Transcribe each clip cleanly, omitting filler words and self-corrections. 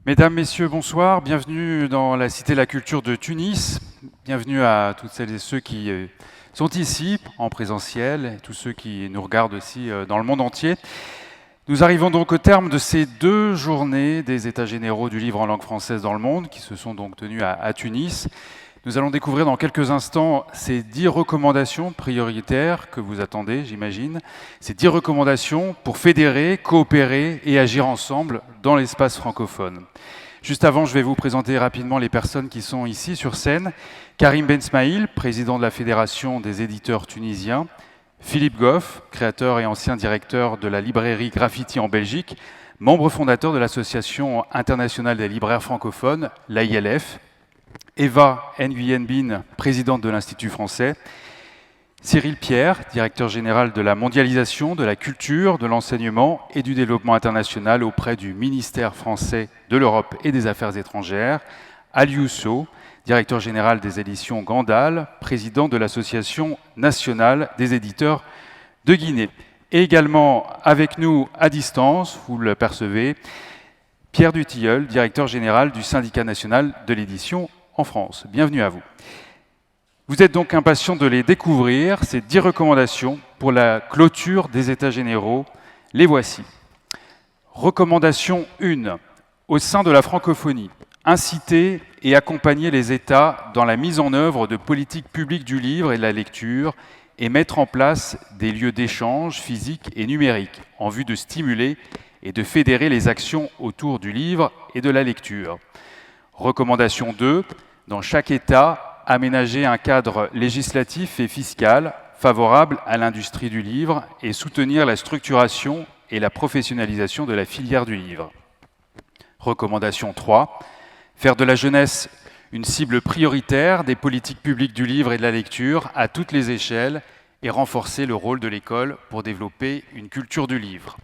Mesdames, Messieurs, bonsoir. Bienvenue dans la Cité de la Culture de Tunis. Bienvenue à toutes celles et ceux qui sont ici en présentiel et tous ceux qui nous regardent aussi dans le monde entier. Nous arrivons donc au terme de ces 2 journées des États généraux du livre en langue française dans le monde, qui se sont donc tenus à Tunis. Nous allons découvrir dans quelques instants ces 10 recommandations prioritaires que vous attendez, j'imagine. Ces 10 recommandations pour fédérer, coopérer et agir ensemble dans l'espace francophone. Juste avant, je vais vous présenter rapidement les personnes qui sont ici sur scène. Karim Bensmaïl, président de la Fédération des éditeurs tunisiens. Philippe Goff, créateur et ancien directeur de la librairie Graffiti en Belgique, membre fondateur de l'Association internationale des libraires francophones, l'AILF. Eva Nguyen Bin, présidente de l'Institut français. Cyril Pierre, directeur général de la mondialisation, de la culture, de l'enseignement et du développement international auprès du ministère français de l'Europe et des Affaires étrangères. Aliou Sow, directeur général des éditions Gandal, président de l'Association nationale des éditeurs de Guinée. Et également avec nous à distance, vous le percevez, Pierre Dutilleul, directeur général du syndicat national de l'édition en France. Bienvenue à vous. Vous êtes donc impatients de les découvrir, ces 10 recommandations pour la clôture des États généraux. Les voici. Recommandation 1. Au sein de la francophonie, inciter et accompagner les États dans la mise en œuvre de politiques publiques du livre et de la lecture et mettre en place des lieux d'échange physiques et numériques en vue de stimuler et de fédérer les actions autour du livre et de la lecture. Recommandation 2. Dans chaque État, aménager un cadre législatif et fiscal favorable à l'industrie du livre et soutenir la structuration et la professionnalisation de la filière du livre. Recommandation 3. Faire de la jeunesse une cible prioritaire des politiques publiques du livre et de la lecture à toutes les échelles et renforcer le rôle de l'école pour développer une culture du livre.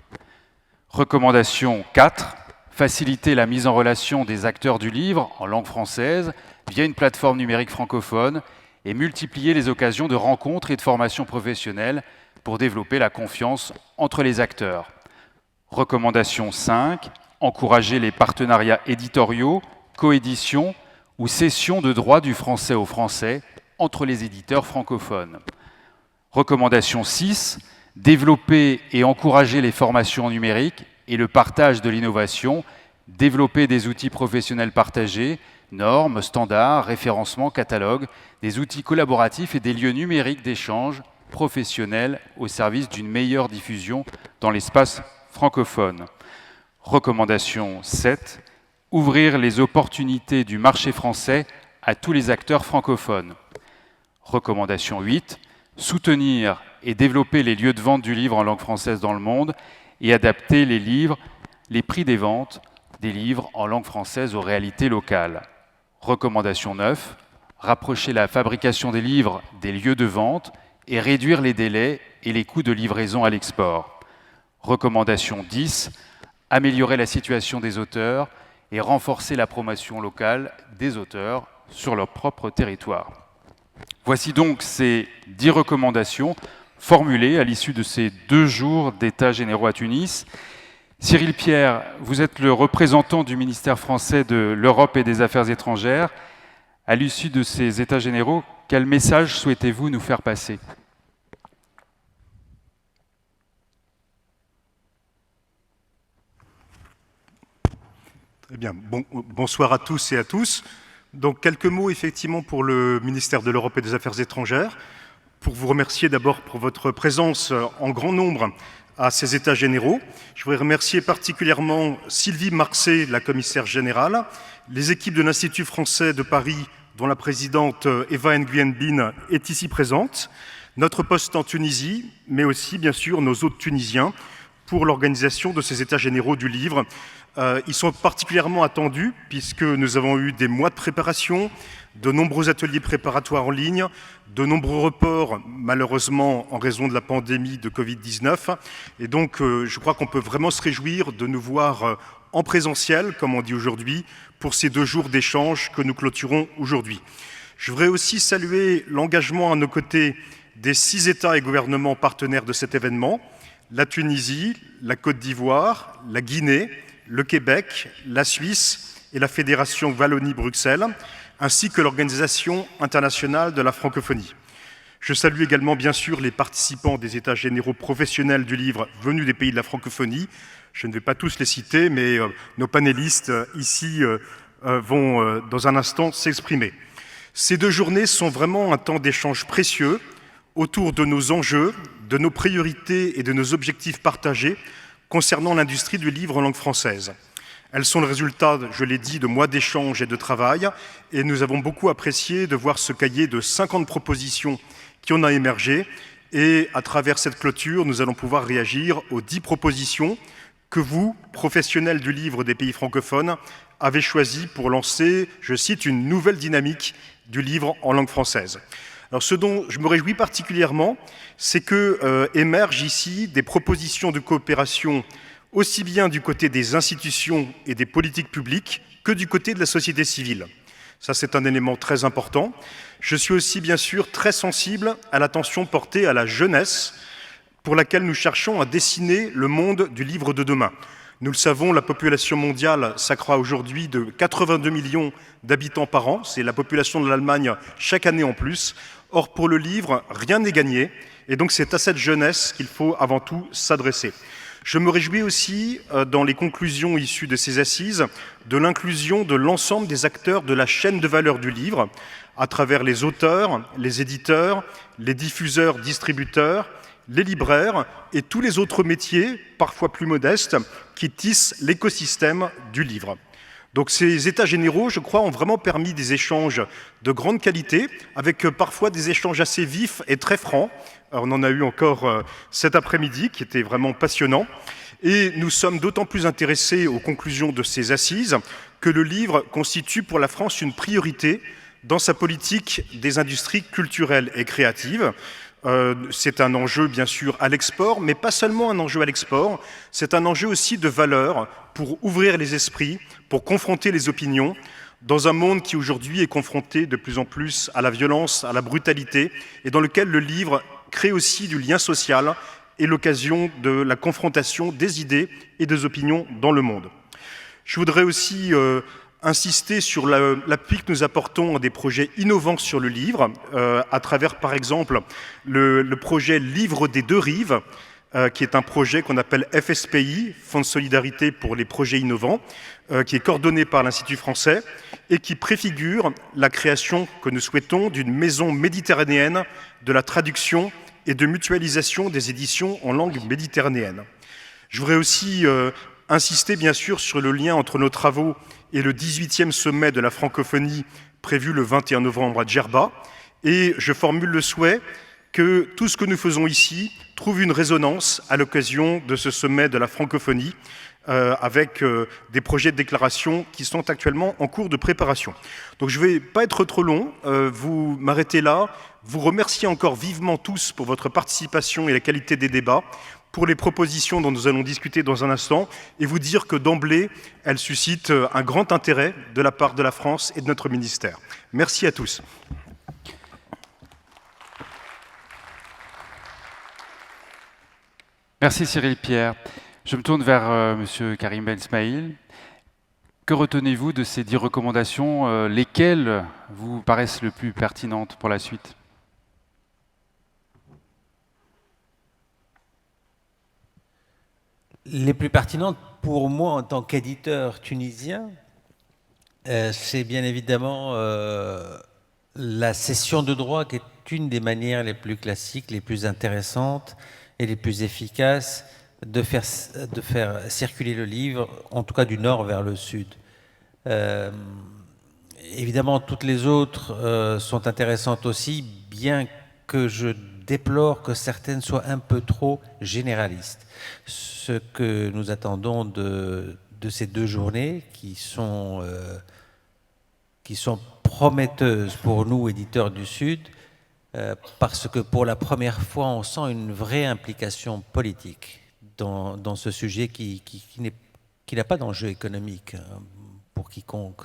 Recommandation 4. Faciliter la mise en relation des acteurs du livre en langue française via une plateforme numérique francophone et multiplier les occasions de rencontres et de formations professionnelles pour développer la confiance entre les acteurs. Recommandation 5. Encourager les partenariats éditoriaux, coéditions ou cessions de droits du français au français entre les éditeurs francophones. Recommandation 6. Développer et encourager les formations numériques et le partage de l'innovation, développer des outils professionnels partagés, normes, standards, référencements, catalogues, des outils collaboratifs et des lieux numériques d'échange professionnels au service d'une meilleure diffusion dans l'espace francophone. Recommandation 7. Ouvrir les opportunités du marché français à tous les acteurs francophones. Recommandation 8. Soutenir et développer les lieux de vente du livre en langue française dans le monde et adapter les prix des ventes des livres en langue française aux réalités locales. Recommandation 9. Rapprocher la fabrication des livres des lieux de vente et réduire les délais et les coûts de livraison à l'export. Recommandation 10. Améliorer la situation des auteurs et renforcer la promotion locale des auteurs sur leur propre territoire. Voici donc ces 10 recommandations formulées à l'issue de ces 2 jours d'États généraux à Tunis. Cyril Pierre, vous êtes le représentant du ministère français de l'Europe et des Affaires étrangères. À l'issue de ces États généraux, quel message souhaitez-vous nous faire passer ? Très bien. Bonsoir à tous et à tous. Donc quelques mots effectivement pour le ministère de l'Europe et des Affaires étrangères, pour vous remercier d'abord pour votre présence en grand nombre à ces États généraux. Je voudrais remercier particulièrement Sylvie Marxet, la commissaire générale, les équipes de l'Institut français de Paris, dont la présidente Eva Nguyen Bin est ici présente, notre poste en Tunisie, mais aussi bien sûr nos hôtes tunisiens pour l'organisation de ces États généraux du livre. Ils sont particulièrement attendus puisque nous avons eu des mois de préparation, de nombreux ateliers préparatoires en ligne, de nombreux reports, malheureusement en raison de la pandémie de Covid-19. Et donc, je crois qu'on peut vraiment se réjouir de nous voir en présentiel, comme on dit aujourd'hui, pour ces 2 jours d'échange que nous clôturons aujourd'hui. Je voudrais aussi saluer l'engagement à nos côtés des 6 États et gouvernements partenaires de cet événement, la Tunisie, la Côte d'Ivoire, la Guinée, le Québec, la Suisse et la Fédération Wallonie-Bruxelles, ainsi que l'Organisation internationale de la francophonie. Je salue également bien sûr les participants des États généraux professionnels du livre venus des pays de la francophonie. Je ne vais pas tous les citer, mais nos panélistes ici vont dans un instant s'exprimer. Ces 2 journées sont vraiment un temps d'échange précieux autour de nos enjeux, de nos priorités et de nos objectifs partagés concernant l'industrie du livre en langue française. Elles sont le résultat, je l'ai dit, de mois d'échanges et de travail, et nous avons beaucoup apprécié de voir ce cahier de 50 propositions qui en a émergé, et à travers cette clôture, nous allons pouvoir réagir aux 10 propositions que vous, professionnels du livre des pays francophones, avez choisies pour lancer, je cite, une nouvelle dynamique du livre en langue française. Alors, ce dont je me réjouis particulièrement, c'est que émergent ici des propositions de coopération aussi bien du côté des institutions et des politiques publiques que du côté de la société civile. Ça, c'est un élément très important. Je suis aussi, bien sûr, très sensible à l'attention portée à la jeunesse pour laquelle nous cherchons à dessiner le monde du livre de demain. Nous le savons, la population mondiale s'accroît aujourd'hui de 82 millions d'habitants par an. C'est la population de l'Allemagne chaque année en plus. Or, pour le livre, rien n'est gagné. Et donc, c'est à cette jeunesse qu'il faut avant tout s'adresser. Je me réjouis aussi, dans les conclusions issues de ces assises, de l'inclusion de l'ensemble des acteurs de la chaîne de valeur du livre, à travers les auteurs, les éditeurs, les diffuseurs, distributeurs, les libraires et tous les autres métiers, parfois plus modestes, qui tissent l'écosystème du livre. Donc ces états généraux, je crois, ont vraiment permis des échanges de grande qualité, avec parfois des échanges assez vifs et très francs. On en a eu encore cet après-midi, qui était vraiment passionnant. Et nous sommes d'autant plus intéressés aux conclusions de ces assises que le livre constitue pour la France une priorité dans sa politique des industries culturelles et créatives. C'est un enjeu, bien sûr, à l'export, mais pas seulement un enjeu à l'export, c'est un enjeu aussi de valeur pour ouvrir les esprits, pour confronter les opinions, dans un monde qui aujourd'hui est confronté de plus en plus à la violence, à la brutalité, et dans lequel le livre crée aussi du lien social et l'occasion de la confrontation des idées et des opinions dans le monde. Je voudrais aussi insister sur l'appui que nous apportons à des projets innovants sur le livre, à travers par exemple le projet Livre des 2 rives, qui est un projet qu'on appelle FSPI, Fonds de solidarité pour les projets innovants, qui est coordonné par l'Institut français et qui préfigure la création que nous souhaitons d'une maison méditerranéenne de la traduction et de mutualisation des éditions en langue méditerranéenne. Je voudrais aussi insister bien sûr sur le lien entre nos travaux et le 18e sommet de la francophonie prévu le 21 novembre à Djerba. Et je formule le souhait que tout ce que nous faisons ici trouve une résonance à l'occasion de ce sommet de la francophonie avec des projets de déclaration qui sont actuellement en cours de préparation. Donc je ne vais pas être trop long, vous m'arrêtez là, vous remercier encore vivement tous pour votre participation et la qualité des débats, pour les propositions dont nous allons discuter dans un instant, et vous dire que d'emblée, elles suscitent un grand intérêt de la part de la France et de notre ministère. Merci à tous. Merci Cyril Pierre. Je me tourne vers Monsieur Karim Ben Smaïl. Que retenez-vous de ces 10 recommandations, lesquelles vous paraissent le plus pertinentes pour la suite ? Les plus pertinentes pour moi en tant qu'éditeur tunisien, c'est bien évidemment la cession de droits qui est une des manières les plus classiques, les plus intéressantes et les plus efficaces de faire circuler le livre, en tout cas du nord vers le sud. Évidemment, toutes les autres sont intéressantes aussi, bien que je déplore que certaines soient un peu trop généralistes. Ce que nous attendons de ces 2 journées, qui sont prometteuses pour nous, éditeurs du Sud, parce que pour la première fois, on sent une vraie implication politique dans ce sujet qui n'a pas d'enjeu économique pour quiconque.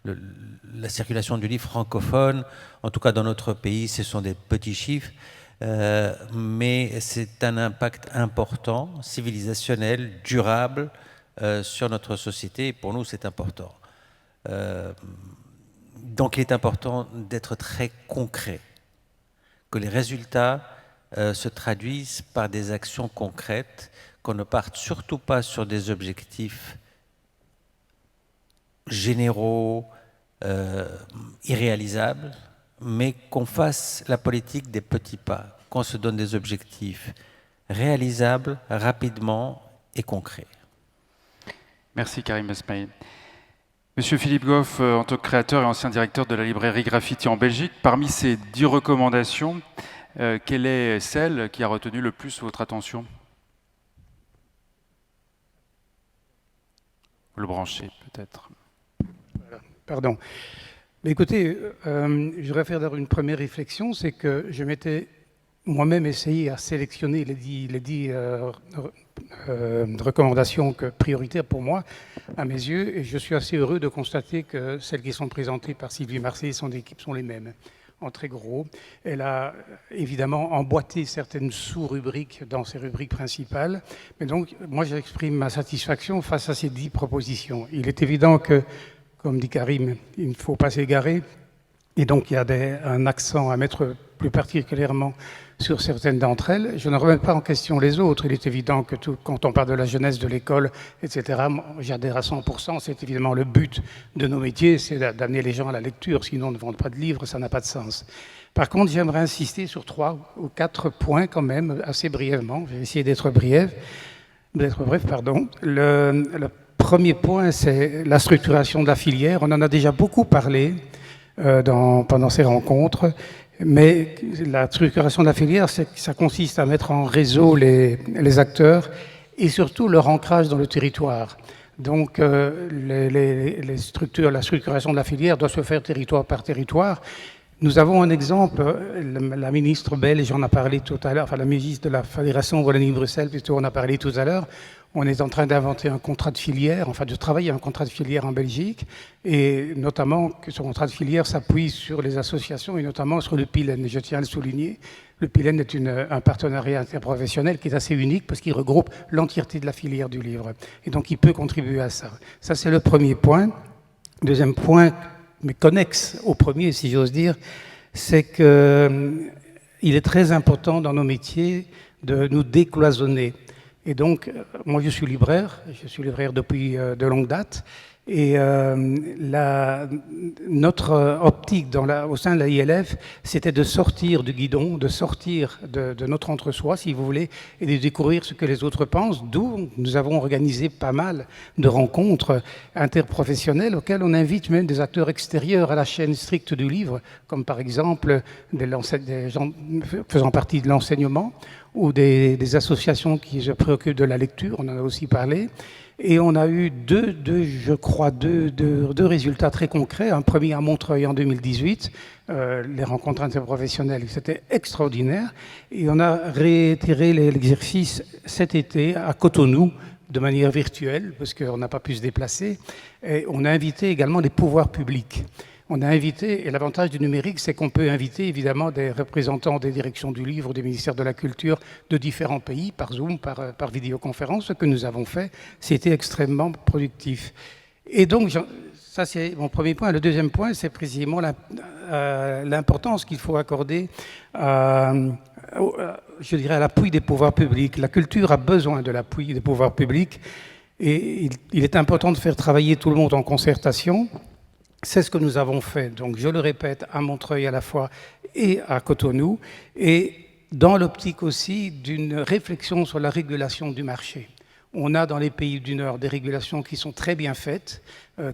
La circulation du livre francophone, en tout cas dans notre pays, ce sont des petits chiffres, mais c'est un impact important, civilisationnel, durable sur notre société, et pour nous c'est important. Donc il est important d'être très concret, que les résultats se traduisent par des actions concrètes, qu'on ne parte surtout pas sur des objectifs généraux, irréalisables, mais qu'on fasse la politique des petits pas, qu'on se donne des objectifs réalisables, rapidement et concrets. Merci Karim Esmaïl. Monsieur Philippe Goff, en tant que créateur et ancien directeur de la librairie Graffiti en Belgique, parmi ces 10 recommandations, quelle est celle qui a retenu le plus votre attention? Le brancher, peut-être. Pardon. Mais écoutez, je voudrais faire une première réflexion, c'est que je m'étais moi-même essayé à sélectionner les 10 recommandations prioritaires pour moi, à mes yeux, et je suis assez heureux de constater que celles qui sont présentées par Sylvie Marcet et son équipe sont les mêmes, en très gros. Elle a évidemment emboîté certaines sous-rubriques dans ses rubriques principales, mais donc moi j'exprime ma satisfaction face à ces 10 propositions. Il est évident que, comme dit Karim, il ne faut pas s'égarer, et donc il y a un accent à mettre plus particulièrement sur certaines d'entre elles. Je ne remets pas en question les autres. Il est évident que quand on parle de la jeunesse, de l'école, etc., j'adhère à 100%. C'est évidemment le but de nos métiers, c'est d'amener les gens à la lecture. Sinon, on ne vend pas de livres, ça n'a pas de sens. Par contre, j'aimerais insister sur 3 ou 4 points quand même, assez brièvement. Je vais essayer d'être bref. Le premier point, c'est la structuration de la filière. On en a déjà beaucoup parlé pendant ces rencontres. Mais la structuration de la filière, ça consiste à mettre en réseau les acteurs et surtout leur ancrage dans le territoire. Donc, la structuration de la filière doit se faire territoire par territoire. Nous avons un exemple, la ministre belge en a parlé tout à l'heure, enfin la ministre de la Fédération Wallonie-Bruxelles, plutôt, en a parlé tout à l'heure. On est en train d'inventer un contrat de filière, enfin de travailler un contrat de filière en Belgique, et notamment que ce contrat de filière s'appuie sur les associations et notamment sur le PILEN. Je tiens à le souligner. Le PILEN est un partenariat interprofessionnel qui est assez unique parce qu'il regroupe l'entièreté de la filière du livre. Et donc il peut contribuer à ça. Ça, c'est le premier point. Deuxième point, mais connexe au premier, si j'ose dire, c'est qu'il est très important dans nos métiers de nous décloisonner. Et donc, moi je suis libraire depuis de longue date, et notre optique au sein de la ILF, c'était de sortir du guidon, de sortir de notre entre-soi, si vous voulez, et de découvrir ce que les autres pensent, d'où nous avons organisé pas mal de rencontres interprofessionnelles auxquelles on invite même des acteurs extérieurs à la chaîne stricte du livre, comme par exemple des gens faisant partie de l'enseignement, ou des associations qui se préoccupent de la lecture, on en a aussi parlé. Et on a eu deux résultats très concrets. Un premier à Montreuil en 2018, les rencontres interprofessionnelles, c'était extraordinaire. Et on a réitéré l'exercice cet été à Cotonou, de manière virtuelle, parce qu'on n'a pas pu se déplacer. Et on a invité également les pouvoirs publics. On a invité, et l'avantage du numérique, c'est qu'on peut inviter évidemment des représentants des directions du livre, des ministères de la culture de différents pays, par Zoom, par vidéoconférence, ce que nous avons fait. C'était extrêmement productif. Et donc, ça c'est mon premier point. Le deuxième point, c'est précisément l'importance qu'il faut accorder je dirais, à l'appui des pouvoirs publics. La culture a besoin de l'appui des pouvoirs publics et il est important de faire travailler tout le monde en concertation. C'est ce que nous avons fait, donc je le répète, à Montreuil à la fois et à Cotonou, et dans l'optique aussi d'une réflexion sur la régulation du marché. On a dans les pays du Nord des régulations qui sont très bien faites,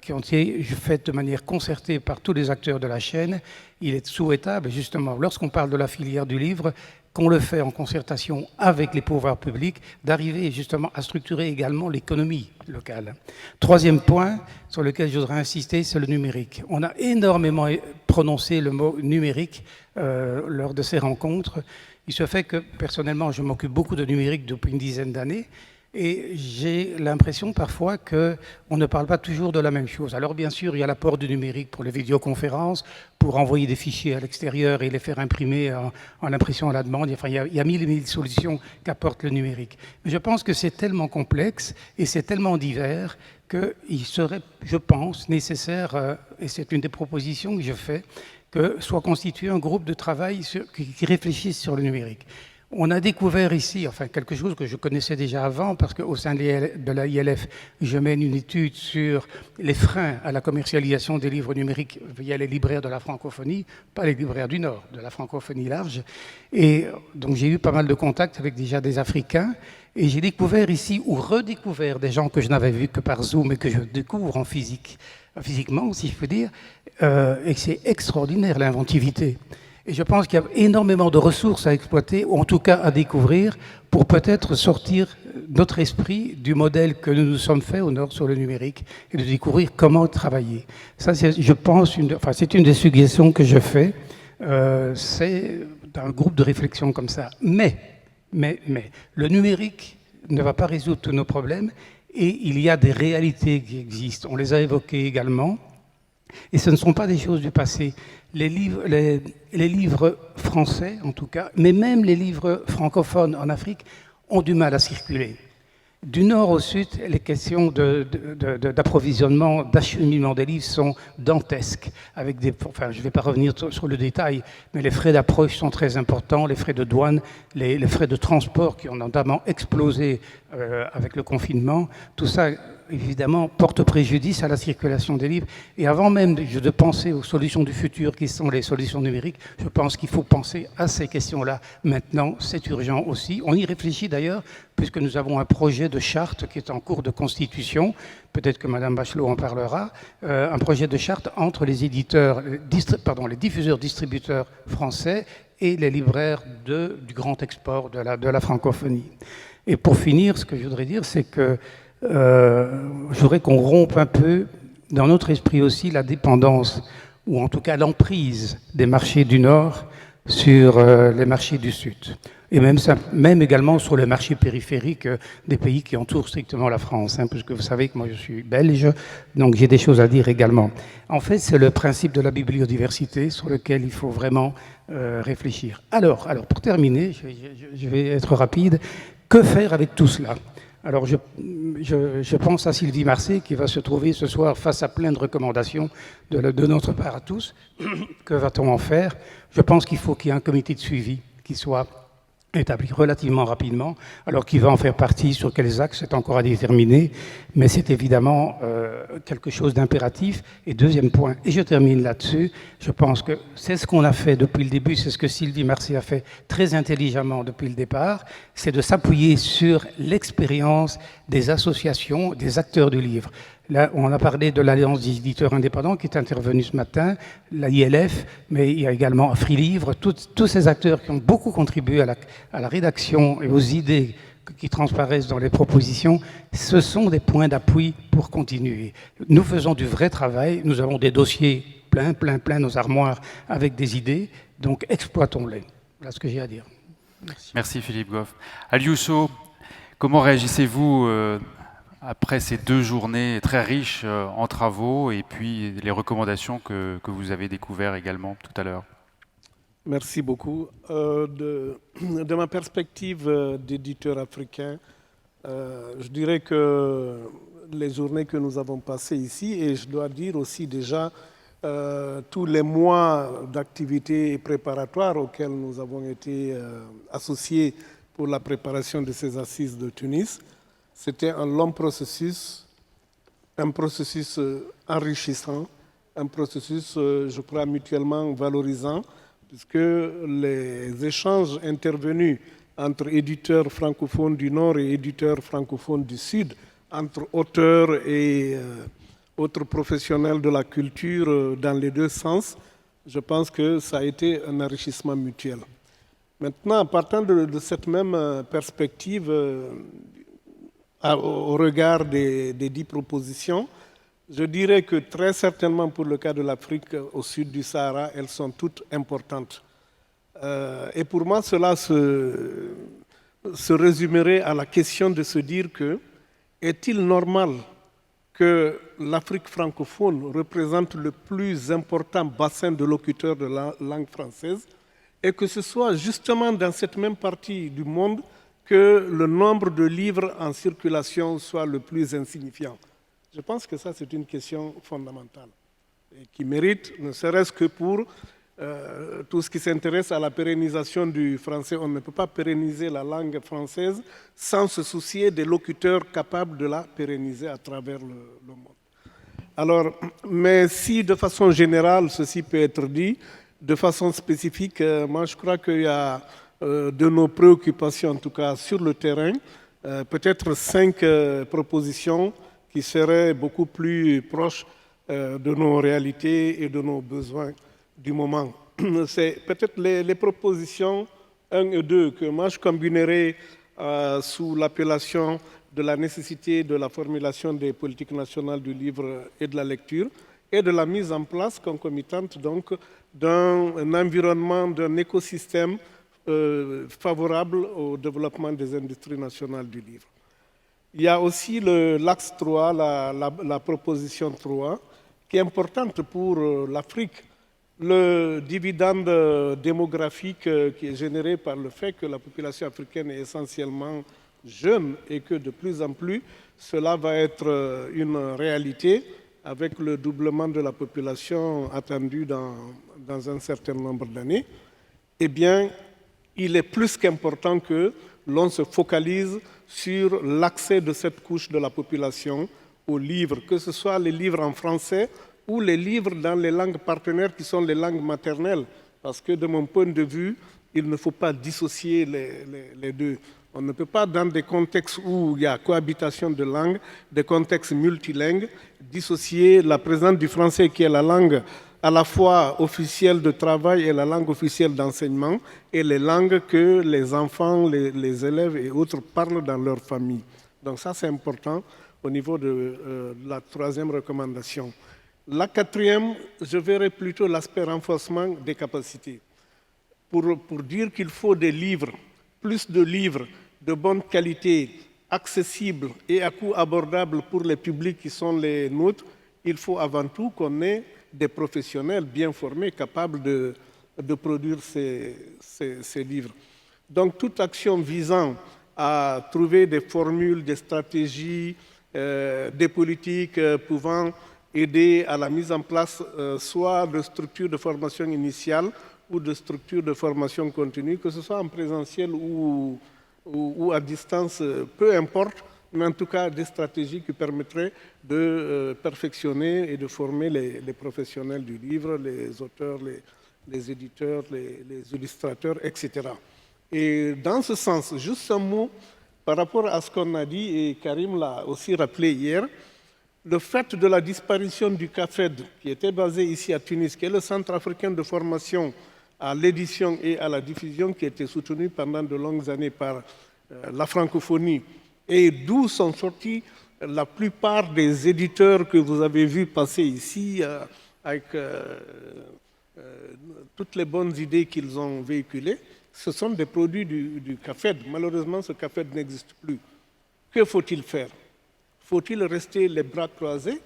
qui ont été faites de manière concertée par tous les acteurs de la chaîne. Il est souhaitable, justement, lorsqu'on parle de la filière du livre, qu'on le fait en concertation avec les pouvoirs publics, d'arriver justement à structurer également l'économie locale. Troisième point sur lequel je voudrais insister, c'est le numérique. On a énormément prononcé le mot numérique lors de ces rencontres. Il se fait que, personnellement, je m'occupe beaucoup de numérique depuis une dizaine d'années, Et j'ai l'impression parfois qu'on ne parle pas toujours de la même chose. Alors bien sûr, il y a l'apport du numérique pour les vidéoconférences, pour envoyer des fichiers à l'extérieur et les faire imprimer en impression à la demande. Enfin, il y a mille et mille solutions qu'apporte le numérique. Mais je pense que c'est tellement complexe et c'est tellement divers qu'il serait, je pense, nécessaire, et c'est une des propositions que je fais, que soit constitué un groupe de travail qui réfléchisse sur le numérique. On a découvert ici, enfin quelque chose que je connaissais déjà avant, parce qu'au sein de la ILF, je mène une étude sur les freins à la commercialisation des livres numériques via les libraires de la francophonie, pas les libraires du Nord, de la francophonie large. Et donc j'ai eu pas mal de contacts avec déjà des Africains, et j'ai découvert ici, ou redécouvert des gens que je n'avais vus que par Zoom et que je découvre en physiquement, si je peux dire, et que c'est extraordinaire l'inventivité. Et je pense qu'il y a énormément de ressources à exploiter, ou en tout cas à découvrir, pour peut-être sortir notre esprit du modèle que nous nous sommes fait au Nord sur le numérique et de découvrir comment travailler. Ça, je pense, c'est une des suggestions que je fais. C'est un groupe de réflexion comme ça. Mais, le numérique ne va pas résoudre tous nos problèmes et il y a des réalités qui existent. On les a évoquées également. Et ce ne sont pas des choses du passé. Les livres français, en tout cas, mais même les livres francophones en Afrique, ont du mal à circuler. Du nord au sud, les questions d'approvisionnement, d'acheminement des livres sont dantesques. Avec je ne vais pas revenir sur le détail, mais les frais d'approche sont très importants, les frais de douane, les frais de transport qui ont notamment explosé avec le confinement. Tout ça, évidemment, porte préjudice à la circulation des livres. Et avant même de penser aux solutions du futur, qui sont les solutions numériques, je pense qu'il faut penser à ces questions-là maintenant. C'est urgent aussi. On y réfléchit d'ailleurs, puisque nous avons un projet de charte qui est en cours de constitution. Peut-être que Mme Bachelot en parlera. Un projet de charte entre les les diffuseurs-distributeurs français et les libraires du grand export de la francophonie. Et pour finir, ce que je voudrais dire, c'est que je voudrais qu'on rompe un peu dans notre esprit aussi la dépendance, ou en tout cas l'emprise des marchés du Nord sur les marchés du Sud. Et même également sur les marchés périphériques des pays qui entourent strictement la France, puisque vous savez que moi je suis belge, donc j'ai des choses à dire également. En fait, c'est le principe de la biodiversité sur lequel il faut vraiment réfléchir. Alors, pour terminer, je vais être rapide. Que faire avec tout cela ? Alors, je pense à Sylvie Marcet, qui va se trouver ce soir face à plein de recommandations de notre part à tous. Que va-t-on en faire ? Je pense qu'il faut qu'il y ait un comité de suivi qui soit établi relativement rapidement, alors qui va en faire partie, sur quels axes, c'est encore à déterminer, mais c'est évidemment quelque chose d'impératif. Et deuxième point, et je termine là-dessus, je pense que c'est ce qu'on a fait depuis le début, c'est ce que Sylvie Marcet a fait très intelligemment depuis le départ, c'est de s'appuyer sur l'expérience des associations, des acteurs du livre. Là, on a parlé de l'Alliance des éditeurs indépendants qui est intervenue ce matin, la ILF, mais il y a également AfriLivre, tous ces acteurs qui ont beaucoup contribué à la rédaction et aux idées qui transparaissent dans les propositions. Ce sont des points d'appui pour continuer. Nous faisons du vrai travail, nous avons des dossiers plein nos armoires avec des idées, donc exploitons-les. Voilà ce que j'ai à dire. Merci Philippe Goff. Aliousso, comment réagissez-vous après ces 2 journées très riches en travaux et puis les recommandations que vous avez découvertes également tout à l'heure? Merci beaucoup. De ma perspective d'éditeur africain, je dirais que les journées que nous avons passées ici, et je dois dire aussi déjà tous les mois d'activités préparatoires auxquelles nous avons été associés pour la préparation de ces assises de Tunis, c'était un long processus, un processus enrichissant, un processus, je crois, mutuellement valorisant, puisque les échanges intervenus entre éditeurs francophones du Nord et éditeurs francophones du Sud, entre auteurs et autres professionnels de la culture dans les deux sens, je pense que ça a été un enrichissement mutuel. Maintenant, en partant de cette même perspective, au regard des 10 propositions, je dirais que très certainement pour le cas de l'Afrique au sud du Sahara, elles sont toutes importantes. Et pour moi, cela se résumerait à la question de se dire que est-il normal que l'Afrique francophone représente le plus important bassin de locuteurs de la langue française et que ce soit justement dans cette même partie du monde que le nombre de livres en circulation soit le plus insignifiant. Je pense que ça, c'est une question fondamentale et qui mérite, ne serait-ce que pour tout ce qui s'intéresse à la pérennisation du français. On ne peut pas pérenniser la langue française sans se soucier des locuteurs capables de la pérenniser à travers le monde. Alors, mais si de façon générale, ceci peut être dit, de façon spécifique, moi je crois qu'il y a de nos préoccupations, en tout cas sur le terrain, peut-être 5 propositions qui seraient beaucoup plus proches de nos réalités et de nos besoins du moment. C'est peut-être les propositions 1 et 2 que moi je combinerai sous l'appellation de la nécessité de la formulation des politiques nationales du livre et de la lecture et de la mise en place concomitante donc d'un environnement, d'un écosystème favorable au développement des industries nationales du livre. Il y a aussi l'axe 3, la proposition 3, qui est importante pour l'Afrique. Le dividende démographique qui est généré par le fait que la population africaine est essentiellement jeune et que de plus en plus, cela va être une réalité avec le doublement de la population attendu dans un certain nombre d'années, eh bien, il est plus qu'important que l'on se focalise sur l'accès de cette couche de la population aux livres, que ce soit les livres en français ou les livres dans les langues partenaires qui sont les langues maternelles. Parce que de mon point de vue, il ne faut pas dissocier les deux. On ne peut pas, dans des contextes où il y a cohabitation de langues, des contextes multilingues, dissocier la présence du français qui est la langue à la fois officielle de travail et la langue officielle d'enseignement, et les langues que les enfants, les élèves et autres parlent dans leur famille. Donc ça, c'est important au niveau de la 3e recommandation. La 4e, je verrai plutôt l'aspect renforcement des capacités. Pour dire qu'il faut des livres, plus de livres de bonne qualité, accessibles et à coût abordable pour les publics qui sont les nôtres, il faut avant tout qu'on ait des professionnels bien formés, capables de produire ces livres. Donc toute action visant à trouver des formules, des stratégies, des politiques pouvant aider à la mise en place soit de structures de formation initiale ou de structures de formation continue, que ce soit en présentiel ou à distance, peu importe, mais en tout cas des stratégies qui permettraient de perfectionner et de former les professionnels du livre, les auteurs, les éditeurs, les illustrateurs, etc. Et dans ce sens, juste un mot par rapport à ce qu'on a dit, et Karim l'a aussi rappelé hier, le fait de la disparition du CAFED, qui était basé ici à Tunis, qui est le Centre africain de formation à l'édition et à la diffusion, qui était soutenu pendant de longues années par la francophonie, et d'où sont sortis la plupart des éditeurs que vous avez vus passer ici, avec toutes les bonnes idées qu'ils ont véhiculées, ce sont des produits du CAFED. Malheureusement, ce CAFED n'existe plus. Que faut-il faire? Faut-il rester les bras croisés?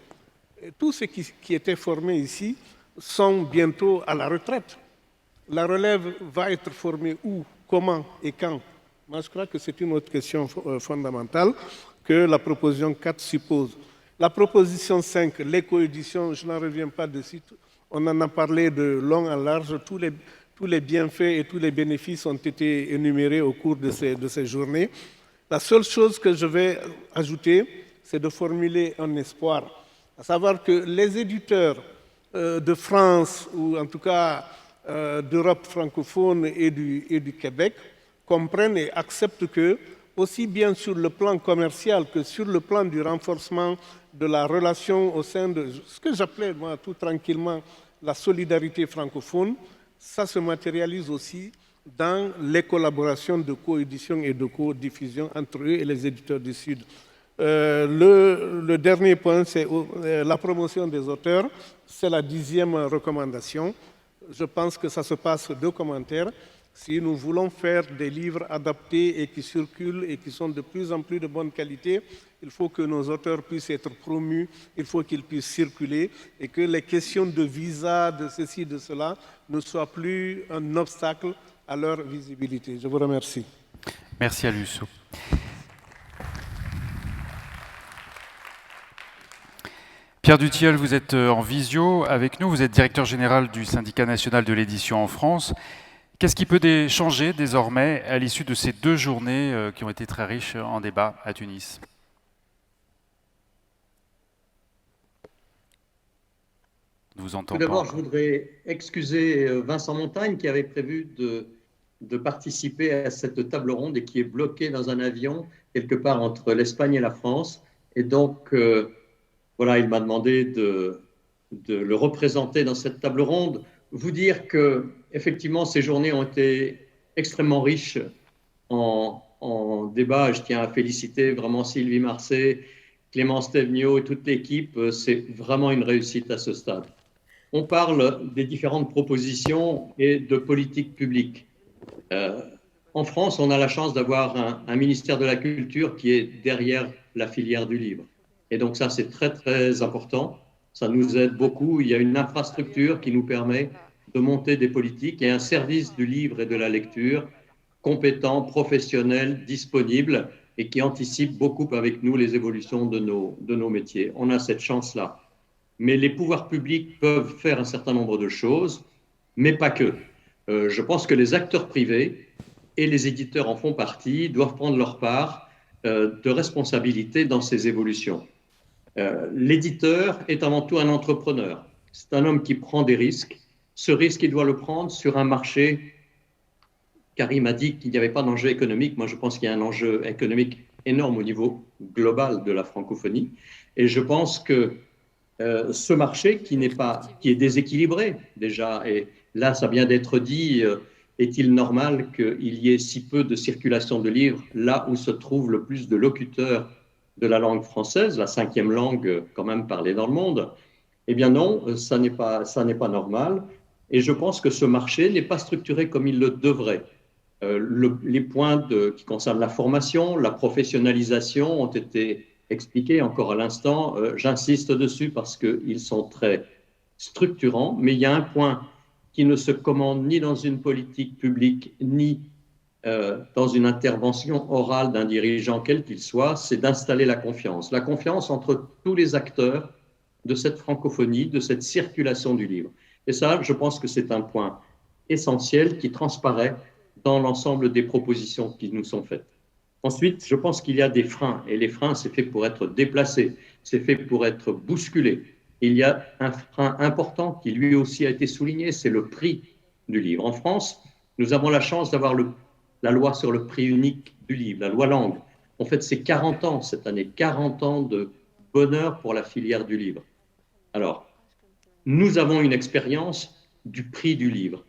Et tous ceux qui étaient formés ici sont bientôt à la retraite. La relève va être formée où, comment et quand? Moi, je crois que c'est une autre question fondamentale que la proposition 4 suppose. La proposition 5, l'éco-édition, je n'en reviens pas dessus. On en a parlé de long en large. Tous les bienfaits et tous les bénéfices ont été énumérés au cours de ces journées. La seule chose que je vais ajouter, c'est de formuler un espoir, à savoir que les éditeurs de France, ou en tout cas d'Europe francophone et du Québec, comprennent et acceptent que, aussi bien sur le plan commercial que sur le plan du renforcement de la relation au sein de ce que j'appelais, moi, tout tranquillement, la solidarité francophone, ça se matérialise aussi dans les collaborations de coédition et de co-diffusion entre eux et les éditeurs du Sud. Le dernier point, c'est la promotion des auteurs. C'est la 10e recommandation. Je pense que ça se passe 2 commentaires. Si nous voulons faire des livres adaptés et qui circulent et qui sont de plus en plus de bonne qualité, il faut que nos auteurs puissent être promus, il faut qu'ils puissent circuler et que les questions de visa, de ceci, de cela, ne soient plus un obstacle à leur visibilité. Je vous remercie. Merci à Lusso. Pierre Dutilleul, vous êtes en visio avec nous, vous êtes directeur général du syndicat national de l'édition en France. Qu'est-ce qui peut changer désormais à l'issue de ces 2 journées qui ont été très riches en débat à Tunis? Tout d'abord, je voudrais excuser Vincent Montagne qui avait prévu de participer à cette table ronde et qui est bloqué dans un avion quelque part entre l'Espagne et la France. Et donc, voilà, il m'a demandé de le représenter dans cette table ronde. Vous dire que, effectivement, ces journées ont été extrêmement riches en débat. Je tiens à féliciter vraiment Sylvie Marcet, Clémence Thévenot et toute l'équipe. C'est vraiment une réussite à ce stade. On parle des différentes propositions et de politique publique. En France, on a la chance d'avoir un ministère de la Culture qui est derrière la filière du livre. Et donc ça, c'est très, très important. Ça nous aide beaucoup. Il y a une infrastructure qui nous permet de monter des politiques et un service du livre et de la lecture compétent, professionnel, disponible et qui anticipe beaucoup avec nous les évolutions de nos métiers. On a cette chance-là. Mais les pouvoirs publics peuvent faire un certain nombre de choses, mais pas que. Je pense que les acteurs privés, et les éditeurs en font partie, doivent prendre leur part de responsabilité dans ces évolutions. L'éditeur est avant tout un entrepreneur. C'est un homme qui prend des risques. Ce risque, il doit le prendre sur un marché. Karim a dit qu'il n'y avait pas d'enjeu économique. Moi, je pense qu'il y a un enjeu économique énorme au niveau global de la francophonie. Et je pense que ce marché qui est déséquilibré déjà, et là, ça vient d'être dit, est-il normal qu'il y ait si peu de circulation de livres là où se trouve le plus de locuteurs de la langue française, la 5e langue quand même parlée dans le monde? Eh bien non, ça n'est pas normal. Et je pense que ce marché n'est pas structuré comme il le devrait. Les points qui concernent la formation, la professionnalisation ont été expliqués encore à l'instant. J'insiste dessus parce qu'ils sont très structurants, mais il y a un point qui ne se commande ni dans une politique publique, ni dans une intervention orale d'un dirigeant quel qu'il soit, c'est d'installer la confiance. La confiance entre tous les acteurs de cette francophonie, de cette circulation du livre. Et ça, je pense que c'est un point essentiel qui transparaît dans l'ensemble des propositions qui nous sont faites. Ensuite, je pense qu'il y a des freins, et les freins, c'est fait pour être déplacé, c'est fait pour être bousculé. Il y a un frein important qui lui aussi a été souligné, c'est le prix du livre. En France, nous avons la chance d'avoir la loi sur le prix unique du livre, la loi Langue. En fait, c'est 40 ans cette année, 40 ans de bonheur pour la filière du livre. Alors, nous avons une expérience du prix du livre.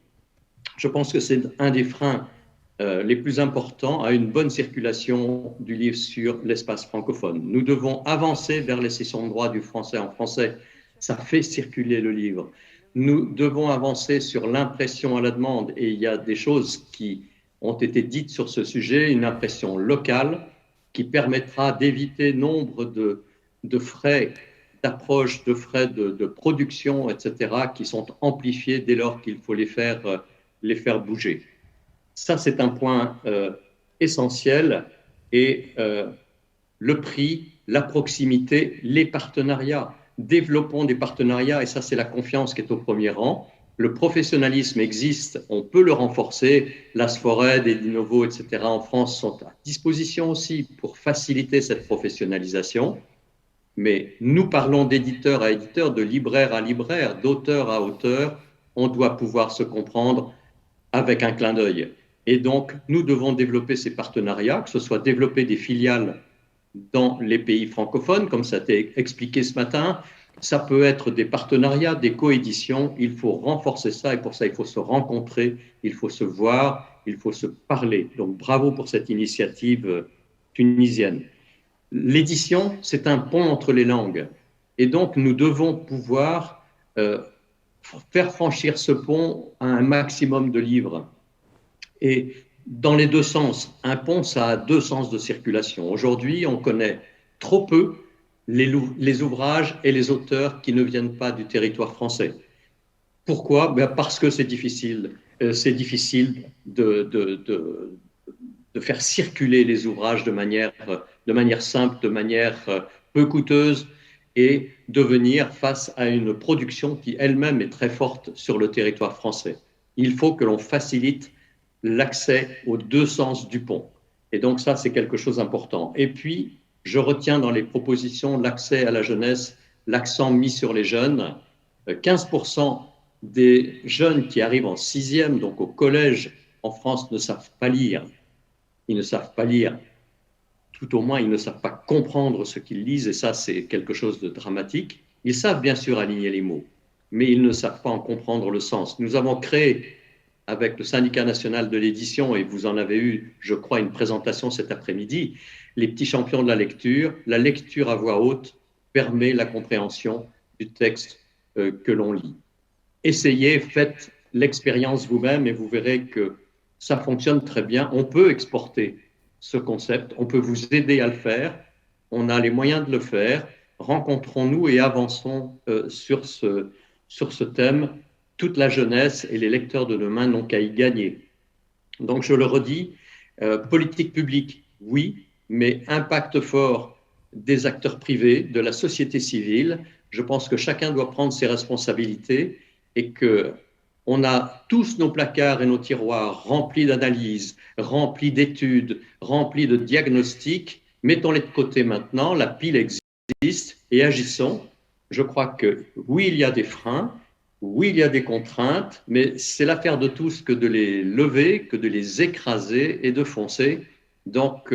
Je pense que c'est un des freins les plus importants à une bonne circulation du livre sur l'espace francophone. Nous devons avancer vers les cessions de droits du français en français. Ça fait circuler le livre. Nous devons avancer sur l'impression à la demande et il y a des choses qui ont été dites sur ce sujet, une impression locale qui permettra d'éviter nombre de frais d'approche, de frais de production, etc., qui sont amplifiés dès lors qu'il faut les faire bouger. Ça, c'est un point essentiel. Et le prix, la proximité, les partenariats. Développons des partenariats, et ça, c'est la confiance qui est au premier rang. Le professionnalisme existe, on peut le renforcer. L'Asfored et l'Innovo, etc., en France, sont à disposition aussi pour faciliter cette professionnalisation. Mais nous parlons d'éditeur à éditeur, de libraire à libraire, d'auteur à auteur. On doit pouvoir se comprendre avec un clin d'œil. Et donc, nous devons développer ces partenariats, que ce soit développer des filiales dans les pays francophones, comme ça a été expliqué ce matin. Ça peut être des partenariats, des coéditions. Il faut renforcer ça et pour ça, il faut se rencontrer, il faut se voir, il faut se parler. Donc, bravo pour cette initiative tunisienne. L'édition, c'est un pont entre les langues. Et donc, nous devons pouvoir faire franchir ce pont à un maximum de livres. Et dans les deux sens, un pont, ça a deux sens de circulation. Aujourd'hui, on connaît trop peu les ouvrages et les auteurs qui ne viennent pas du territoire français. Pourquoi? Parce que c'est difficile. C'est difficile de faire circuler les ouvrages de manière simple, de manière peu coûteuse, et de venir face à une production qui elle-même est très forte sur le territoire français. Il faut que l'on facilite l'accès aux deux sens du pont. Et donc ça, c'est quelque chose d'important. Et puis, je retiens dans les propositions l'accès à la jeunesse, l'accent mis sur les jeunes. 15% des jeunes qui arrivent en 6e, donc au collège en France, ne savent pas lire. Ils ne savent pas lire. Tout au moins, ils ne savent pas comprendre ce qu'ils lisent, et ça, c'est quelque chose de dramatique. Ils savent bien sûr aligner les mots, mais ils ne savent pas en comprendre le sens. Nous avons créé, avec le syndicat national de l'édition, et vous en avez eu, je crois, une présentation cet après-midi, les petits champions de la lecture. La lecture à voix haute permet la compréhension du texte que l'on lit. Essayez, faites l'expérience vous-même, et vous verrez que ça fonctionne très bien. On peut exporter ce concept, on peut vous aider à le faire, on a les moyens de le faire. Rencontrons-nous et avançons sur ce thème. Toute la jeunesse et les lecteurs de demain n'ont qu'à y gagner. Donc je le redis, politique publique, oui, mais impact fort des acteurs privés, de la société civile. Je pense que chacun doit prendre ses responsabilités, et qu'on a tous nos placards et nos tiroirs remplis d'analyses, remplis d'études, remplis de diagnostics. Mettons-les de côté maintenant, la pile existe, et agissons. Je crois que oui, il y a des freins, oui, il y a des contraintes, mais c'est l'affaire de tous que de les lever, que de les écraser et de foncer. Donc,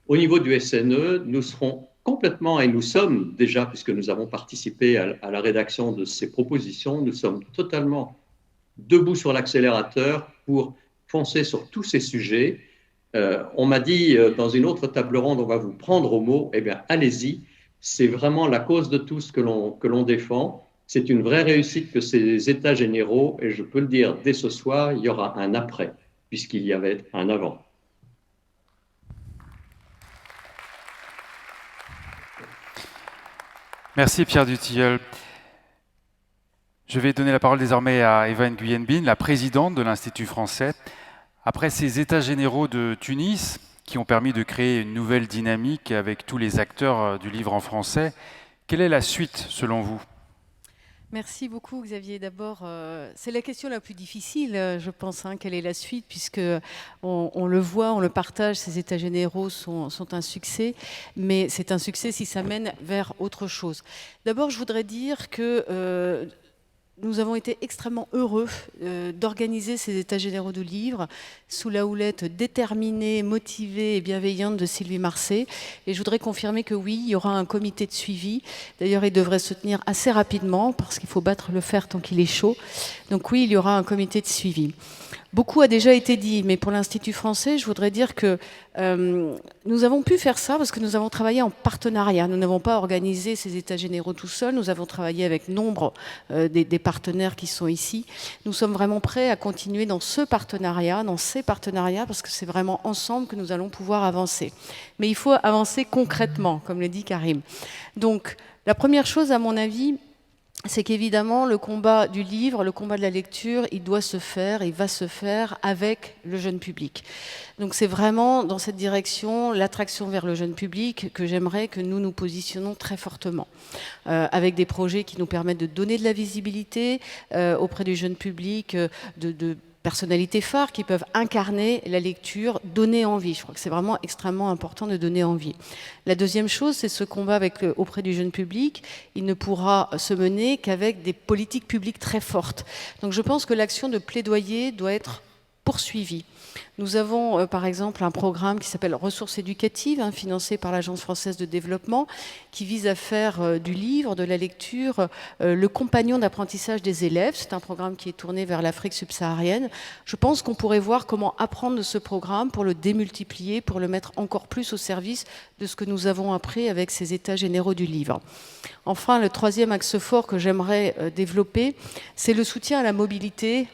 au niveau du SNE, nous serons complètement, et nous sommes déjà, puisque nous avons participé à la rédaction de ces propositions, nous sommes totalement debout sur l'accélérateur pour foncer sur tous ces sujets. On m'a dit dans une autre table ronde, on va vous prendre au mot. Eh bien, allez-y. C'est vraiment la cause de tous que l'on défend. C'est une vraie réussite que ces états généraux, et je peux le dire dès ce soir, il y aura un après, puisqu'il y avait un avant. Merci Pierre Dutilleul. Je vais donner la parole désormais à Eva Nguyen Bin, la présidente de l'Institut français. Après ces états généraux de Tunis, qui ont permis de créer une nouvelle dynamique avec tous les acteurs du livre en français, quelle est la suite selon vous ? Merci beaucoup Xavier. D'abord, c'est la question la plus difficile, je pense, quelle est la suite, puisque on le voit, on le partage, ces états généraux sont un succès, mais c'est un succès si ça mène vers autre chose. D'abord, je voudrais dire que nous avons été extrêmement heureux d'organiser ces états généraux du livre sous la houlette déterminée, motivée et bienveillante de Sylvie Marcet. Et je voudrais confirmer que oui, il y aura un comité de suivi. D'ailleurs, il devrait se tenir assez rapidement parce qu'il faut battre le fer tant qu'il est chaud. Donc oui, il y aura un comité de suivi. Beaucoup a déjà été dit, mais pour l'Institut français, je voudrais dire que nous avons pu faire ça parce que nous avons travaillé en partenariat. Nous n'avons pas organisé ces états généraux tout seuls. Nous avons travaillé avec nombre des partenaires qui sont ici. Nous sommes vraiment prêts à continuer dans ce partenariat, dans ces partenariats, parce que c'est vraiment ensemble que nous allons pouvoir avancer. Mais il faut avancer concrètement, comme le dit Karim. Donc, la première chose, à mon avis, c'est qu'évidemment, le combat du livre, le combat de la lecture, il doit se faire, il va se faire avec le jeune public. Donc c'est vraiment dans cette direction, l'attraction vers le jeune public, que j'aimerais que nous nous positionnons très fortement, avec des projets qui nous permettent de donner de la visibilité auprès du jeune public, de personnalités phares qui peuvent incarner la lecture, donner envie. Je crois que c'est vraiment extrêmement important de donner envie. La deuxième chose, c'est ce combat auprès du jeune public. Il ne pourra se mener qu'avec des politiques publiques très fortes. Donc je pense que l'action de plaidoyer doit être poursuivie. Nous avons par exemple un programme qui s'appelle Ressources éducatives, financé par l'Agence française de développement, qui vise à faire du livre, de la lecture, le compagnon d'apprentissage des élèves. C'est un programme qui est tourné vers l'Afrique subsaharienne. Je pense qu'on pourrait voir comment apprendre de ce programme pour le démultiplier, pour le mettre encore plus au service de ce que nous avons appris avec ces états généraux du livre. Enfin, le troisième axe fort que j'aimerais développer, c'est le soutien à la mobilité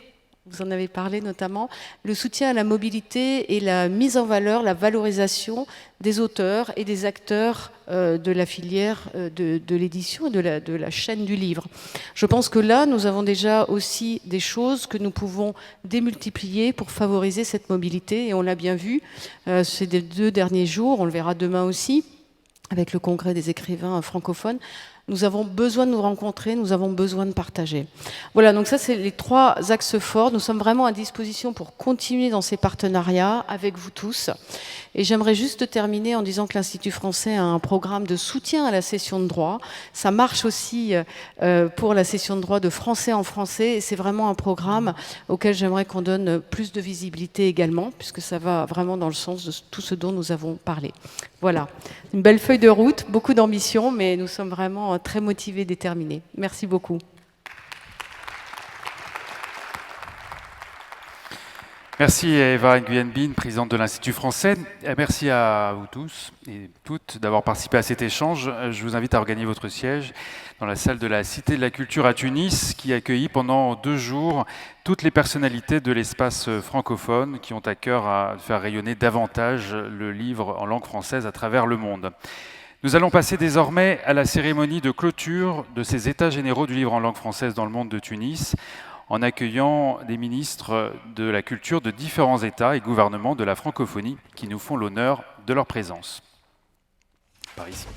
vous en avez parlé notamment, le soutien à la mobilité et la mise en valeur, la valorisation des auteurs et des acteurs de la filière de l'édition et de la chaîne du livre. Je pense que là, nous avons déjà aussi des choses que nous pouvons démultiplier pour favoriser cette mobilité, et on l'a bien vu ces 2 derniers jours, on le verra demain aussi, avec le congrès des écrivains francophones. Nous avons besoin de nous rencontrer, nous avons besoin de partager. Voilà, donc ça, c'est les 3 axes forts. Nous sommes vraiment à disposition pour continuer dans ces partenariats avec vous tous. Et j'aimerais juste terminer en disant que l'Institut français a un programme de soutien à la cession de droit. Ça marche aussi pour la cession de droit de français en français. Et c'est vraiment un programme auquel j'aimerais qu'on donne plus de visibilité également, puisque ça va vraiment dans le sens de tout ce dont nous avons parlé. Voilà, une belle feuille de route, beaucoup d'ambition, mais nous sommes vraiment très motivés, déterminés. Merci beaucoup. Merci à Eva Nguyen Binh, présidente de l'Institut français. Merci à vous tous et toutes d'avoir participé à cet échange. Je vous invite à regagner votre siège dans la salle de la Cité de la Culture à Tunis, qui accueillit pendant 2 jours toutes les personnalités de l'espace francophone qui ont à cœur à faire rayonner davantage le livre en langue française à travers le monde. Nous allons passer désormais à la cérémonie de clôture de ces États généraux du livre en langue française dans le monde de Tunis, en accueillant des ministres de la culture de différents États et gouvernements de la francophonie qui nous font l'honneur de leur présence. Par ici.